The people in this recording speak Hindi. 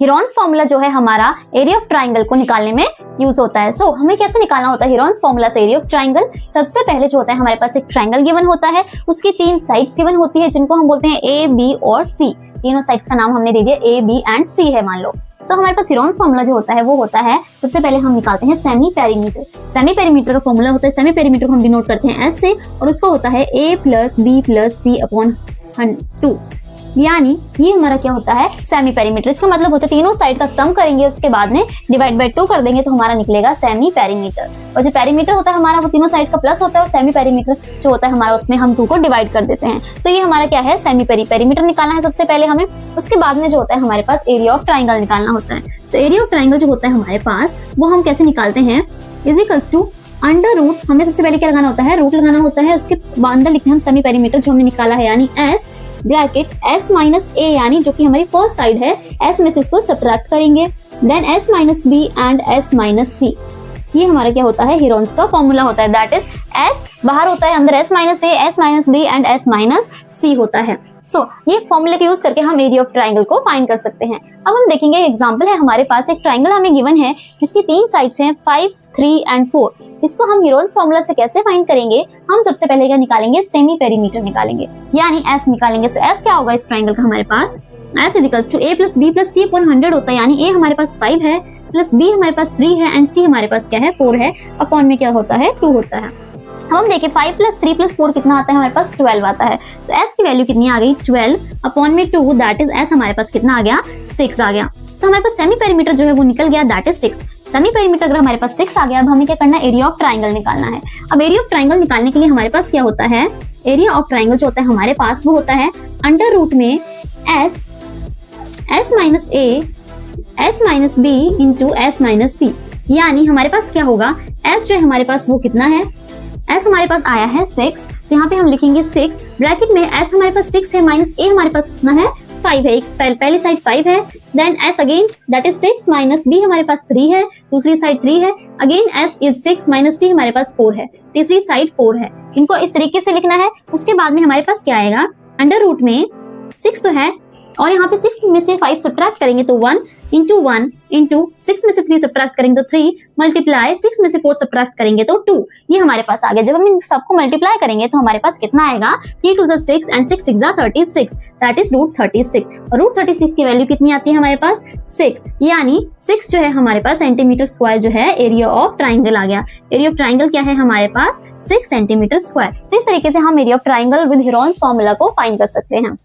हेरोन्स फॉर्मूला जो है हमारा एरिया ऑफ ट्राइंगल को निकालने में यूज होता है। सो हमें कैसे निकालना होता है हेरोन्स फॉर्मूला से एरिया ऑफ ट्राइंगल? सबसे पहले जो होता है हमारे पास एक ट्राइंगल गिवन होता है, उसकी 3 साइड्स गिवन होती है जिनको हम बोलते हैं ए, बी और सी। तीनों साइड्स का नाम हमने दे दिया ए, बी एंड सी है मान लो। तो हमारे पास हेरोन्स फॉर्मूला जो होता है वो होता है, सबसे पहले हम निकालते हैं सेमी पेरीमीटर। सेमी पेरीमीटर का फॉर्मूला होता है, सेमी पेरीमीटर को हम डिनोट करते हैं एस से, और उसका होता है a plus B plus C upon 2। यानी ये हमारा क्या होता है सेमी पेरीमीटर। इसका मतलब होता है तीनों साइड का सम करेंगे, उसके बाद में डिवाइड बाय 2 कर देंगे तो हमारा निकलेगा सेमी पेरीमीटर। और जो पेरीमीटर होता है हमारा वो तीनों साइड का प्लस होता है, और सेमी पेरीमीटर जो होता है हमारा उसमें हम 2 को डिवाइड कर देते हैं। तो ये हमारा क्या है सेमी पेरीमीटर निकालना है सबसे पहले हमें। उसके बाद में जो होता है हमारे पास एरिया ऑफ ट्राइंगल निकालना होता है। तो एरिया ऑफ ट्राइंगल जो होता है हमारे पास वो हम कैसे निकालते हैं, is equals to under root. हमें सबसे पहले क्या लगाना होता है, रूट लगाना होता है। उसके अंदर लिखते हैं हम सेमी पेरीमीटर जो हमने निकाला है, यानी S bracket s minus a, यानी जो कि हमारी फर्स्ट साइड है, s में से इसको सब्ट्रैक्ट करेंगे, then s minus b and s minus c। ये हमारा क्या होता है हेरोन्स का फॉर्मूला होता है, दैट इज s बाहर होता है, अंदर s minus a, s minus b and s minus c होता है। सो ये फॉर्मूले का यूज करके हम एरिया ऑफ ट्राइंगल को फाइंड कर सकते हैं। अब हम देखेंगे एग्जांपल है हमारे पास, एक ट्राइंगल हमें गिवन है जिसकी 3 साइड्स हैं 5, 3 एंड 4। इसको हम हेरोन्स फॉर्मूला से कैसे फाइंड करेंगे, हम सबसे पहले क्या निकालेंगे सेमी पेरीमीटर निकालेंगे, यानी s निकालेंगे। सो s क्या होगा इस ट्राइंगल का हमारे पास, s is equals to a plus b plus c upon 100 होता है, यानी a हमारे पास 5 है प्लस b हमारे पास 3 है एंड c हमारे पास क्या है 4 है, अपॉन में क्या होता है 2 होता है। अब हम देखें 5 प्लस 3 प्लस 4 कितना आता है, हमारे पास 12 आता है। सो s की वैल्यू कितनी आ गई 12 अपॉन में 2, दैट इज s हमारे पास कितना आ गया 6 आ गया। सो हमारे पास सेमी पेरीमीटर जो है वो निकल गया, दैट इज 6। सेमी पेरीमीटर अगर हमारे पास 6 आ गया, अब हमें क्या करना है एरिया ऑफ ट्राइंगल निकालना है। अब एरिया ऑफ ट्राइंगल निकालने के लिए हमारे पास क्या होता है, एरिया ऑफ ट्राइंगल जो होता है हमारे पास वो होता है अंडर रूट में s minus a s minus b into s minus c। यानी हमारे पास क्या होगा, s जो है हमारे पास वो कितना है, s हमारे पास आया है 6, तो यहाँ पे हम लिखेंगे 6 ब्रैकेट में s हमारे पास 6 है माइनस a हमारे पास कितना है 5 है, एक पहली साइड 5 है, then s again that is 6 minus b हमारे पास 3 है, दूसरी साइड 3 है, again s is 6 minus c हमारे पास 4 है, तीसरी साइड 4 है। इनको इस तरीके से लिखना है। उसके बाद में हमारे पास क्या आएगा, अंडर रूट में 6 तो है और यहाँ पे 6 में से 5 सब्ट्रैक्ट करेंगे तो 1 इंटू 1 इंटू 6 में से 3 सब्ट्रैक्ट करेंगे तो 3 मल्टीप्लाई 6 में से 4 सब्ट्रैक्ट करेंगे तो 2। ये हमारे पास आ गया। जब हम इन सबको मल्टीप्लाई करेंगे तो हमारे पास कितना आएगा, 3 2 6 एंड 6 6 36, दैट इज रूट 36। और रूट 36 की वैल्यू कितनी आती है हमारे पास 6, यानी 6 जो है हमारे पास सेंटीमीटर स्क्वायर जो है एरिया ऑफ ट्राइंगल आ गया। एरिया ऑफ ट्राइंगल क्या है हमारे पास 6 सेंटीमीटर स्क्वायर। तो इस तरीके से हम area of triangle with Heron's formula को फाइंड कर सकते हैं।